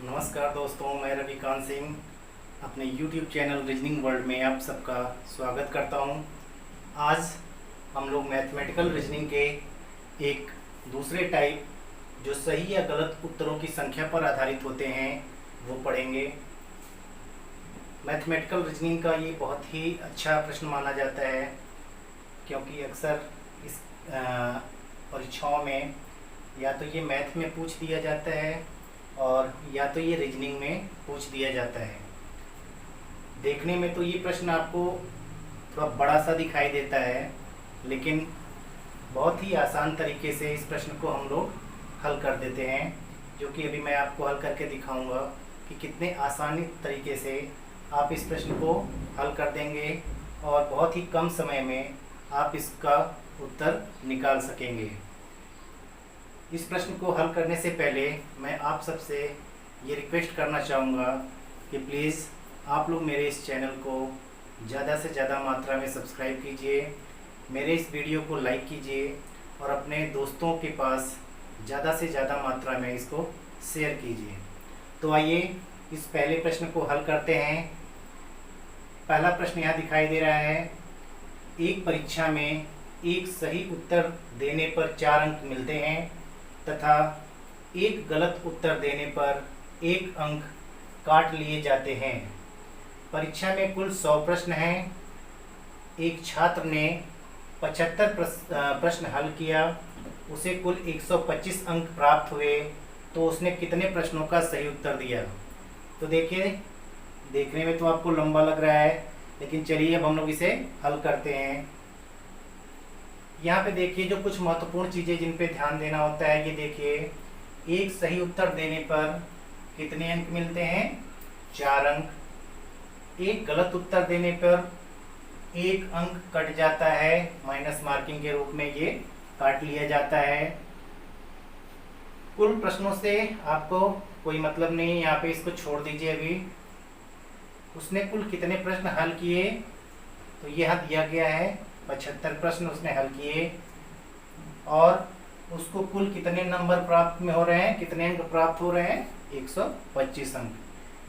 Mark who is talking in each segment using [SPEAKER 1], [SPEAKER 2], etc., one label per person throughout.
[SPEAKER 1] नमस्कार दोस्तों, मैं रविकांत सिंह अपने YouTube चैनल रीजनिंग वर्ल्ड में आप सबका स्वागत करता हूं। आज हम लोग मैथमेटिकल रीजनिंग के एक दूसरे टाइप जो सही या गलत उत्तरों की संख्या पर आधारित होते हैं वो पढ़ेंगे। मैथमेटिकल रीजनिंग का ये बहुत ही अच्छा प्रश्न माना जाता है क्योंकि अक्सर इस परीक्षाओं में या तो ये मैथ में पूछ दिया जाता है और या तो ये रीजनिंग में पूछ दिया जाता है। देखने में तो ये प्रश्न आपको थोड़ा बड़ा सा दिखाई देता है, लेकिन बहुत ही आसान तरीके से इस प्रश्न को हम लोग हल कर देते हैं, जो कि अभी मैं आपको हल करके दिखाऊंगा कि कितने आसानी तरीके से आप इस प्रश्न को हल कर देंगे और बहुत ही कम समय में आप इसका उत्तर निकाल सकेंगे। इस प्रश्न को हल करने से पहले मैं आप सबसे ये रिक्वेस्ट करना चाहूँगा कि प्लीज़ आप लोग मेरे इस चैनल को ज़्यादा से ज़्यादा मात्रा में सब्सक्राइब कीजिए, मेरे इस वीडियो को लाइक कीजिए और अपने दोस्तों के पास ज़्यादा से ज़्यादा मात्रा में इसको शेयर कीजिए। तो आइए इस पहले प्रश्न को हल करते हैं। पहला प्रश्न यहाँ दिखाई दे रहा है, एक परीक्षा में एक सही उत्तर देने पर 4 अंक मिलते हैं तथा एक गलत उत्तर देने पर 1 अंक काट लिए जाते हैं। परीक्षा में कुल 100 प्रश्न हैं। एक छात्र ने 75 प्रश्न हल किया, उसे कुल 125 अंक प्राप्त हुए, तो उसने कितने प्रश्नों का सही उत्तर दिया? तो देखिए, देखने में तो आपको लंबा लग रहा है, लेकिन चलिए अब हम लोग इसे हल करते हैं। यहाँ पे देखिए जो कुछ महत्वपूर्ण चीज़ें जिन पे ध्यान देना होता है, ये देखिए, एक सही उत्तर देने पर कितने अंक मिलते हैं? 4 अंक। एक गलत उत्तर देने पर 1 अंक कट जाता है, माइनस मार्किंग के रूप में ये काट लिया जाता है। कुल प्रश्नों से आपको कोई मतलब नहीं, यहाँ पे इसको छोड़ दीजिए अभी। उसने कुल कितने प्रश्न हल किए? तो यहाँ दिया गया है 75 प्रश्न उसने हल किए और उसको कुल कितने नंबर प्राप्त में हो रहे हैं, कितने अंक प्राप्त हो रहे हैं? 125 अंक।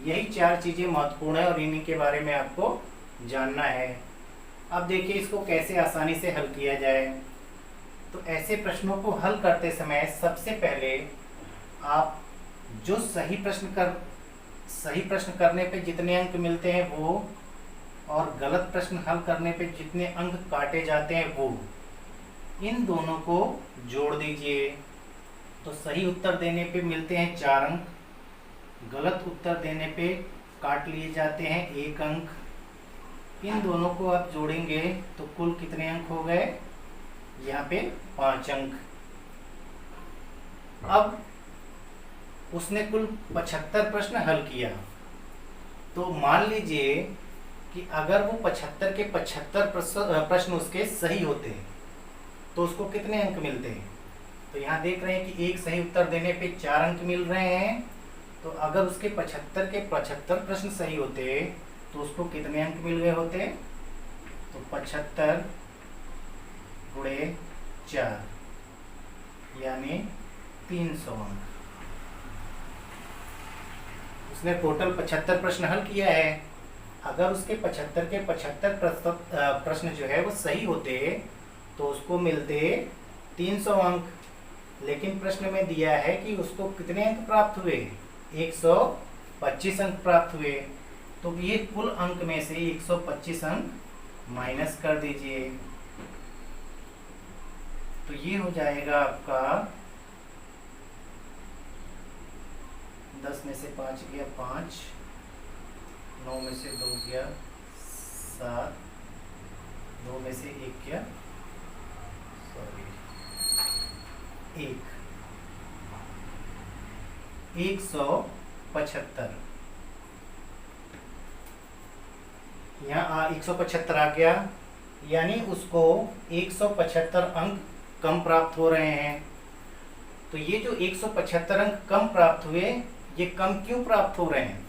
[SPEAKER 1] यही 4 चीज़ें महत्वपूर्ण है और इन्हीं के बारे में आपको जानना है। अब देखिए इसको कैसे आसानी से हल किया जाए। तो ऐसे प्रश्नों को हल करते समय सबसे पहले आप जो सही प्रश्न करने पे जितने अंक मिलते हैं वो और गलत प्रश्न हल करने पे जितने अंक काटे जाते हैं वो, इन दोनों को जोड़ दीजिए। तो सही उत्तर देने पे मिलते हैं 4 अंक, गलत उत्तर देने पे काट लिए जाते हैं 1 अंक। इन दोनों को आप जोड़ेंगे तो कुल कितने अंक हो गए? यहाँ पे 5 अंक। अब उसने कुल 75 प्रश्न हल किया, तो मान लीजिए कि अगर वो 75 के 75 प्रश्न उसके सही होते हैं तो उसको कितने अंक मिलते हैं? तो यहाँ देख रहे हैं कि एक सही उत्तर देने पे 4 अंक मिल रहे हैं। तो अगर उसके 75 के 75 प्रश्न सही होते तो उसको कितने अंक मिल गए होते? तो 75 गुणे 4 यानी 300 अंक। उसने टोटल 75 प्रश्न हल किया है। अगर उसके 75 के 75 प्रश्न जो है वो सही होते तो उसको मिलते 300 अंक। लेकिन प्रश्न में दिया है कि उसको कितने अंक प्राप्त हुए? 125 अंक प्राप्त हुए। तो ये कुल अंक में से 125 अंक माइनस कर दीजिए, तो ये हो जाएगा आपका 10 में से 5 गया 5, 9 में से 2 गया 7, 2 में से 1 गया 1, 175। यहाँ 175 आ गया, यानी उसको 175 अंक कम प्राप्त हो रहे हैं। तो ये जो 175 अंक कम प्राप्त हुए, ये कम क्यों प्राप्त हो रहे हैं?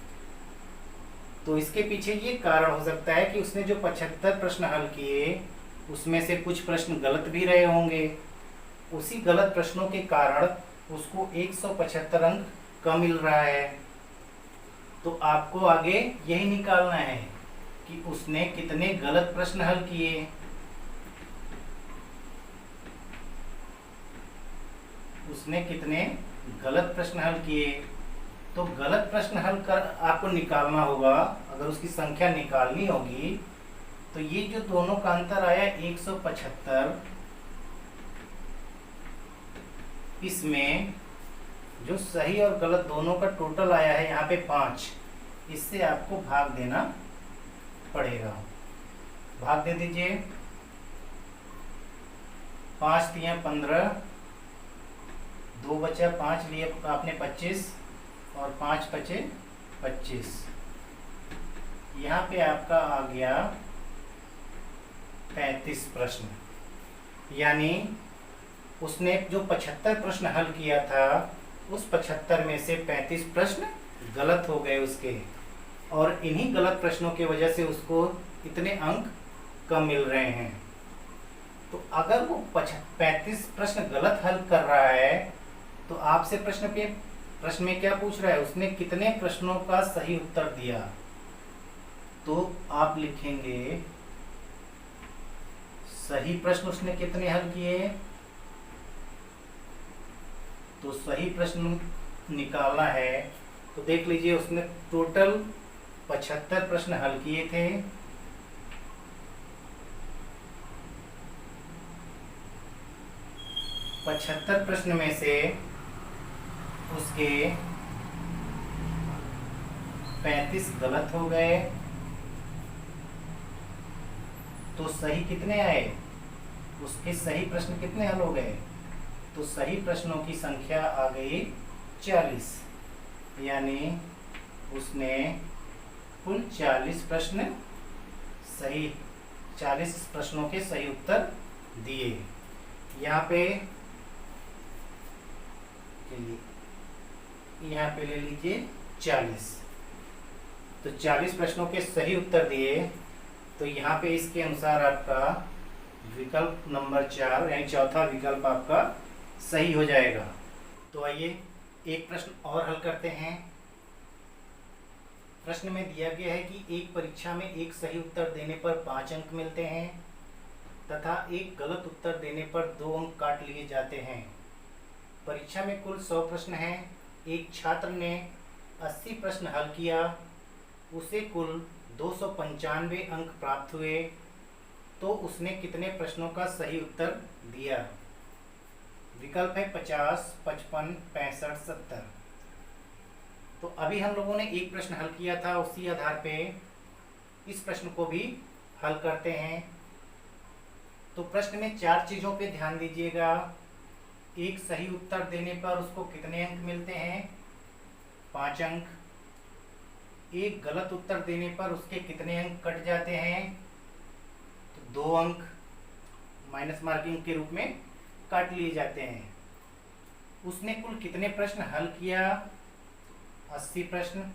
[SPEAKER 1] तो इसके पीछे ये कारण हो सकता है कि उसने जो 75 प्रश्न हल किए उसमें से कुछ प्रश्न गलत भी रहे होंगे। उसी गलत प्रश्नों के कारण उसको 175 अंक कम मिल रहा है। तो आपको आगे यही निकालना है कि उसने कितने गलत प्रश्न हल किए। उसने कितने गलत प्रश्न हल किए। तो गलत प्रश्न हल कर आपको निकालना होगा। अगर उसकी संख्या निकालनी होगी तो ये जो दोनों का अंतर आया 175, इसमें जो सही और गलत दोनों का टोटल आया है यहाँ पे 5, इससे आपको भाग देना पड़ेगा। भाग दे दीजिए। 5 दिया 15, 2 बचा 5 लिए आपने 25 और 5 बचे 25। यहाँ पे आपका आ गया 35 प्रश्न। यानी उसने जो 75 प्रश्न हल किया था उस 75 में से 35 प्रश्न गलत हो गए उसके, और इन्हीं गलत प्रश्नों की वजह से उसको इतने अंक कम मिल रहे हैं। तो अगर वो 35 प्रश्न गलत हल कर रहा है तो आपसे प्रश्न में क्या पूछ रहा है, उसने कितने प्रश्नों का सही उत्तर दिया। तो आप लिखेंगे सही प्रश्न उसने कितने हल किए। तो सही प्रश्न निकालना है तो देख लीजिए उसने टोटल 75 प्रश्न हल किए थे। पचहत्तर प्रश्न में से उसके 35 गलत हो गए। तो सही कितने आए, उसके सही प्रश्न कितने हल हो गए। तो सही प्रश्नों की संख्या आ गई 40। यानी उसने कुल 40 प्रश्न सही 40 प्रश्नों के सही उत्तर दिए। यहाँ पे ले लीजिए 40। तो 40 प्रश्नों के सही उत्तर दिए। तो यहाँ पे इसके अनुसार आपका विकल्प नंबर 4 यानी चौथा विकल्प आपका सही हो जाएगा। तो आइए एक प्रश्न और हल करते हैं। प्रश्न में दिया गया है कि एक परीक्षा में एक सही उत्तर देने पर 5 अंक मिलते हैं तथा एक गलत उत्तर देने पर 2 अंक काट लिए जाते हैं। परीक्षा में कुल 100 प्रश्न हैं। एक छात्र ने 80 प्रश्न हल किया, उसे कुल 295 अंक प्राप्त हुए। तो उसने कितने प्रश्नों का सही उत्तर दिया। विकल्प है 50, 55, 65, 70। तो अभी हम लोगों ने एक प्रश्न हल किया था, उसी आधार पे इस प्रश्न को भी हल करते हैं। तो प्रश्न में 4 चीजों पे ध्यान दीजिएगा। एक सही उत्तर देने पर उसको कितने अंक मिलते हैं, 5 अंक। एक गलत उत्तर देने पर उसके कितने अंक कट जाते हैं, तो 2 अंक माइनस मार्किंग के रूप में काट लिए जाते हैं। उसने कुल कितने प्रश्न हल किया, 80 प्रश्न,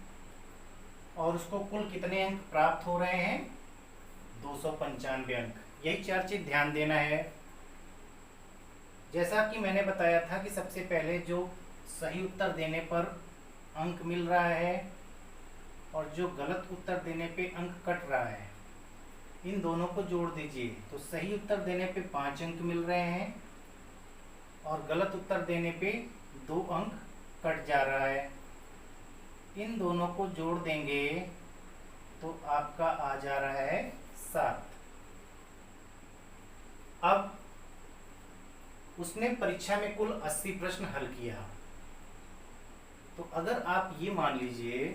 [SPEAKER 1] और उसको कुल कितने अंक प्राप्त हो रहे हैं, 295 अंक। यही 4 चीज ध्यान देना है। जैसा कि मैंने बताया था कि सबसे पहले जो सही उत्तर देने पर अंक मिल रहा है और जो गलत उत्तर देने पे अंक कट रहा है, इन दोनों को जोड़ दीजिए। तो सही उत्तर देने पे 5 अंक मिल रहे हैं और गलत उत्तर देने पे 2 अंक कट जा रहा है। इन दोनों को जोड़ देंगे तो आपका आ जा रहा है 7। अब उसने परीक्षा में कुल 80 प्रश्न हल किया। तो अगर आप ये मान लीजिए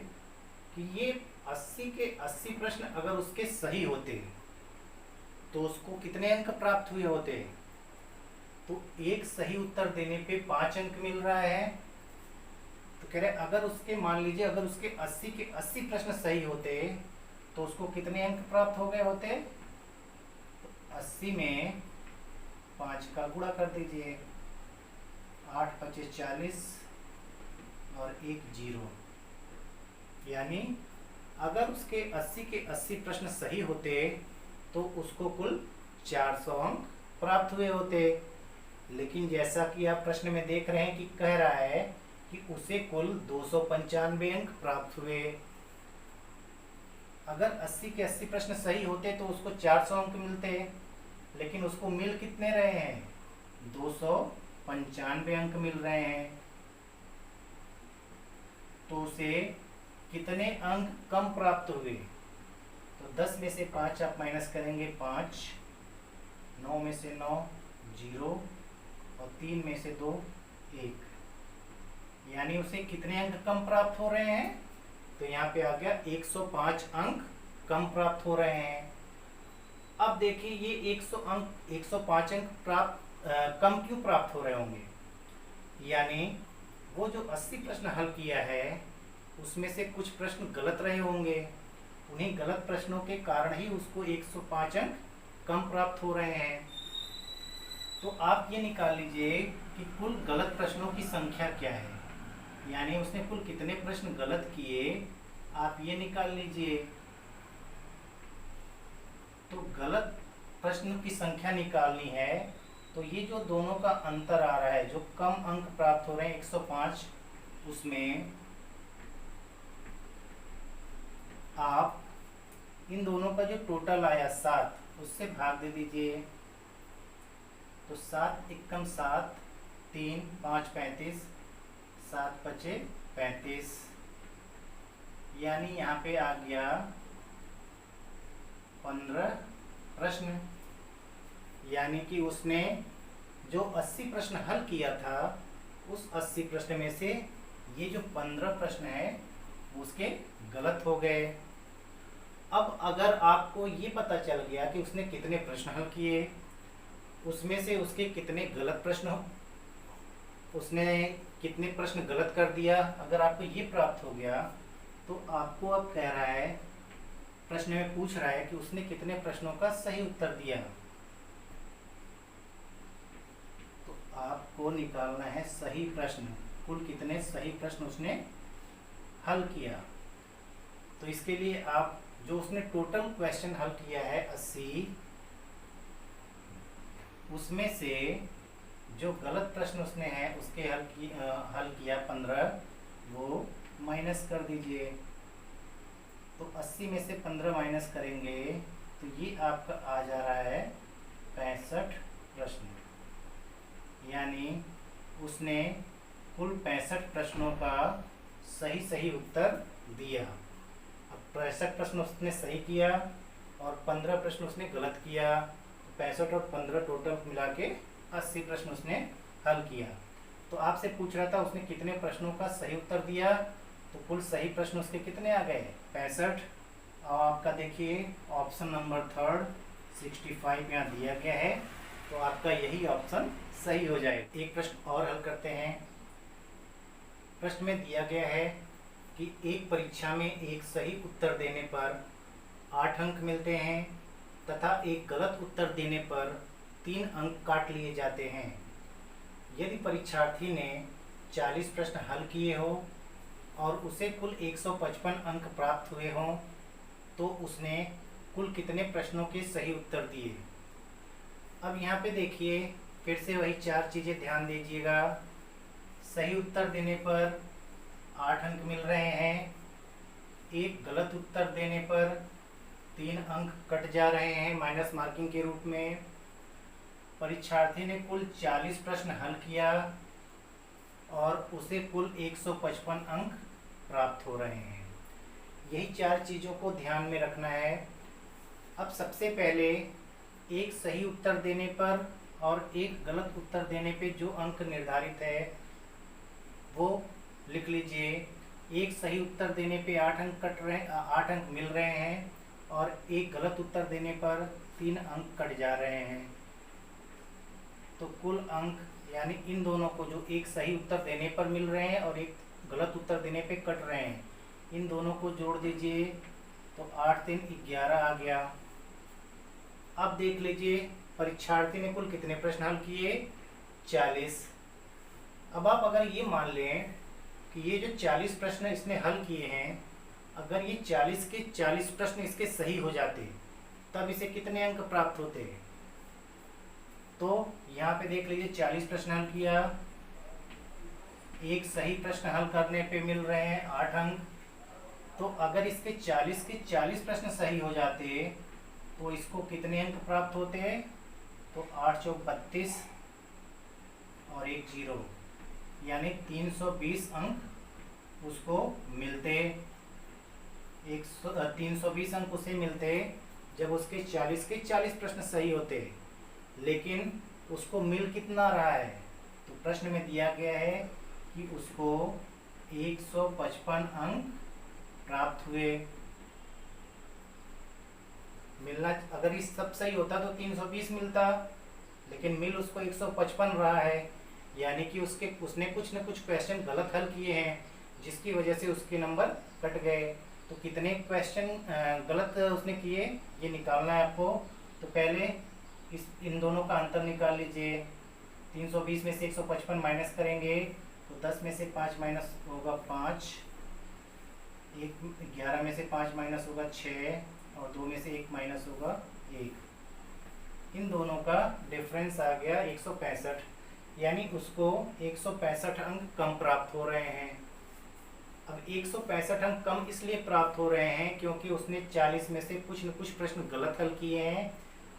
[SPEAKER 1] कि ये 80 के 80 प्रश्न अगर उसके सही होते तो उसको कितने अंक प्राप्त हुए होते। तो एक सही उत्तर देने पे 5 अंक मिल रहा है। तो कह रहे अगर उसके मान लीजिए अगर उसके 80 के 80 प्रश्न सही होते तो उसको कितने अंक प्राप्त हो गए होते। तो 80 में 5 का गुणा कर दीजिए, 8 25 40 और 1 0। यानी अगर उसके 80 के 80 प्रश्न सही होते तो उसको कुल 400 अंक प्राप्त हुए होते। लेकिन जैसा कि आप प्रश्न में देख रहे हैं कि कह रहा है कि उसे कुल 295 अंक प्राप्त हुए। अगर 80 के 80 प्रश्न सही होते तो उसको 400 अंक मिलते, लेकिन उसको मिल कितने रहे हैं, 295 अंक मिल रहे हैं। तो उसे कितने अंक कम प्राप्त हुए? तो 10 में से 5 आप माइनस करेंगे 5, 9 में से 9 0 और 3 में से 2 1, यानी उसे कितने अंक कम प्राप्त हो रहे हैं? तो यहाँ पे आ गया 105 अंक कम प्राप्त हो रहे हैं। अब देखिए ये 105 अंक कम क्यों प्राप्त हो रहे होंगे? यानी वो जो 80 प्रश्न हल किया है उसमें से कुछ प्रश्न गलत रहे होंगे, उन्हीं गलत प्रश्नों के कारण ही उसको 105 अंक कम प्राप्त हो रहे हैं। तो आप ये निकाल लीजिए कि कुल गलत प्रश्नों की संख्या क्या है, यानी उसने कुल कितने प्रश्न गलत किए, आप ये निकाल लीजिए। तो गलत प्रश्न की संख्या निकालनी है, तो ये जो दोनों का अंतर आ रहा है, जो कम अंक प्राप्त हो रहे हैं 105, उसमें आप इन दोनों का जो टोटल आया 7, उससे भाग दे दीजिए। तो 7 एकम 7, 3 5 35, 7 पचे 35, यानी यहाँ पे आ गया 15 प्रश्न। यानी कि उसने जो 80 प्रश्न हल किया था, उस 80 प्रश्न में से ये जो 15 प्रश्न है उसके गलत हो गए। अब अगर आपको ये पता चल गया कि उसने कितने प्रश्न हल किए, उसमें से उसके कितने गलत प्रश्न, उसने कितने प्रश्न गलत कर दिया, अगर आपको ये प्राप्त हो गया, तो आपको अब कह रहा है, प्रश्न में पूछ रहा है कि उसने कितने प्रश्नों का सही उत्तर दिया। तो आपको निकालना है सही प्रश्न, कुल कितने सही प्रश्न उसने हल किया। तो इसके लिए आप जो उसने टोटल क्वेश्चन हल किया है 80, उसमें से जो गलत प्रश्न उसने है उसके हल किया 15, वो माइनस कर दीजिए। तो 80 में से 15 माइनस करेंगे तो ये आपका आ जा रहा है 65 प्रश्न, यानी उसने कुल 65 प्रश्नों का सही उत्तर दिया। अब 65 प्रश्न उसने सही किया और 15 प्रश्न उसने गलत किया, तो 65 और 15 टोटल मिला के 80 प्रश्न उसने हल किया। तो आपसे पूछ रहा था उसने कितने प्रश्नों का सही उत्तर दिया, तो कुल सही प्रश्न उसके कितने आ गए, 65। और आपका देखिए ऑप्शन नंबर 3 65 यहाँ दिया गया है, तो आपका यही ऑप्शन सही हो जाए। एक प्रश्न और हल करते हैं। प्रश्न में दिया गया है कि एक परीक्षा में एक सही उत्तर देने पर 8 अंक मिलते हैं तथा एक गलत उत्तर देने पर 3 अंक काट लिए जाते हैं। यदि परीक्षार्थी ने 40 प्रश्न हल किए हो और उसे कुल 155 अंक प्राप्त हुए हों, तो उसने कुल कितने प्रश्नों के सही उत्तर दिए। अब यहाँ पे देखिए फिर से वही 4 चीज़ें ध्यान दीजिएगा। सही उत्तर देने पर 8 अंक मिल रहे हैं, एक गलत उत्तर देने पर 3 अंक कट जा रहे हैं माइनस मार्किंग के रूप में। परीक्षार्थी ने कुल 40 प्रश्न हल किया और उसे कुल 155 अंक प्राप्त हो रहे हैं। यही 4 चीज़ों को ध्यान में रखना है। अब सबसे पहले एक सही उत्तर देने पर और एक गलत उत्तर देने पे जो अंक निर्धारित है वो लिख लीजिए। एक सही उत्तर देने पे 8 अंक 8 अंक मिल रहे हैं और एक गलत उत्तर देने पर 3 अंक कट जा रहे हैं। तो कुल अंक यानी इन दोनों को जो एक सही उत्तर देने पर मिल रहे हैं और एक गलत उत्तर देने पे कट रहे हैं, इन दोनों को जोड़ दीजिए तो 8 3 11 आ गया। अब देख लीजिए परीक्षार्थी ने कुल कितने प्रश्न हल किए, 40। अब आप अगर ये मान लें कि ये जो 40 प्रश्न इसने हल किए हैं, अगर ये 40 के 40 प्रश्न इसके सही हो जाते तब इसे कितने अंक प्राप्त होते। तो यहाँ पे देख लीजिए 40 प्रश्न हल किया, एक सही प्रश्न हल करने पे मिल रहे हैं 8 अंक, तो अगर इसके 40 के 40 प्रश्न सही हो जाते तो इसको कितने अंक प्राप्त होते हैं? तो 8 चौक 32 और एक जीरो, यानी 320 अंक उसको मिलते। 320 अंक उसे मिलते जब उसके 40 के 40 प्रश्न सही होते। लेकिन उसको मिल कितना रहा है? तो प्रश्न में दिया गया है कि उसको 155 अंक प्राप्त हुए। मिलना, अगर इस सब सही होता तो 320 मिलता, लेकिन मिल उसको 155 रहा है, यानी कि उसने कुछ न कुछ क्वेश्चन गलत हल किए हैं, जिसकी वजह से उसके नंबर कट गए। तो कितने क्वेश्चन गलत उसने किए ये निकालना है आपको। तो पहले इन दोनों का अंतर निकाल लीजिए। 320 में से 155 माइनस करेंगे तो 10 में से 5 माइनस होगा 5, 11 में से 5 माइनस होगा 6 और 2 में से 1 माइनस होगा 1। इन दोनों का डिफरेंस आ गया 165, यानी उसको 165 अंक कम प्राप्त हो रहे हैं। अब 165 अंक कम इसलिए प्राप्त हो रहे हैं क्योंकि उसने 40 में से कुछ न कुछ प्रश्न गलत हल किए हैं,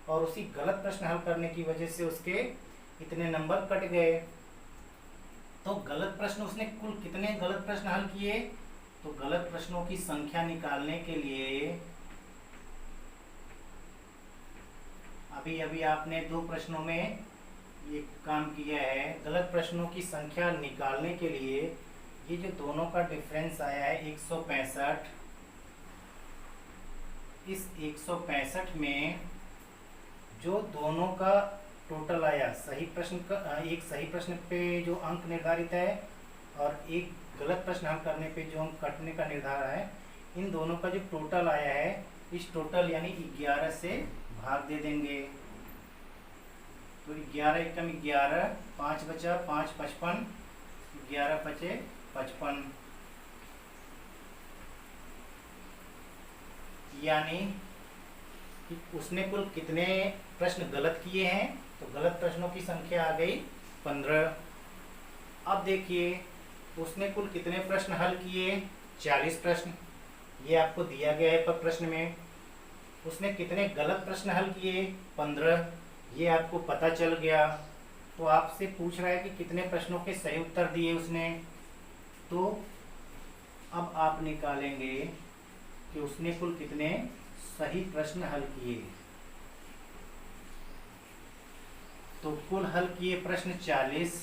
[SPEAKER 1] और उसी गलत प्रश्न हल करने की वजह से उसके इतने नंबर कट गए। तो गलत प्रश्न, उसने कुल कितने गलत प्रश्न हल किए? तो गलत प्रश्नों की संख्या निकालने के लिए अभी अभी आपने 2 प्रश्नों में ये काम किया है। गलत प्रश्नों की संख्या निकालने के लिए ये जो दोनों का डिफरेंस आया है 165, इस 165 में जो दोनों का टोटल आया, सही प्रश्न का, एक सही प्रश्न पे जो अंक निर्धारित है और एक गलत प्रश्न हल करने पे जो अंक कटने का निर्धारण है, इन दोनों का जो टोटल आया है, इस टोटल यानी 11 से भाग दे देंगे। तो 11 एकम 11, 5 बचा 5 55, 11 बचे 55, यानी कि उसने कुल कितने प्रश्न गलत किए हैं? तो गलत प्रश्नों की संख्या आ गई 15। अब देखिए उसने कुल कितने प्रश्न हल किए? 40 प्रश्न, ये आपको दिया गया है पर प्रश्न में। उसने कितने गलत प्रश्न हल किए? 15, ये आपको पता चल गया। तो आपसे पूछ रहा है कि कितने प्रश्नों के सही उत्तर दिए उसने। तो अब आप निकालेंगे कि उसने कुल कितने सही प्रश्न हल किए। तो कुल हल किए प्रश्न 40,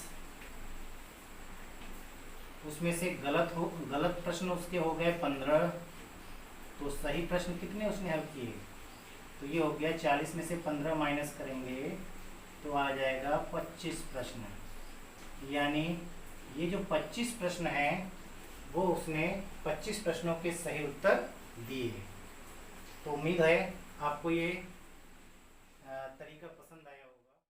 [SPEAKER 1] उसमें से गलत प्रश्न उसके हो गए 15। तो सही प्रश्न कितने उसने हल किए? तो ये हो गया 40 में से 15 माइनस करेंगे तो आ जाएगा 25 प्रश्न, यानी ये जो 25 प्रश्न हैं वो उसने 25 प्रश्नों के सही उत्तर दिए। तो उम्मीद है आपको ये तरीका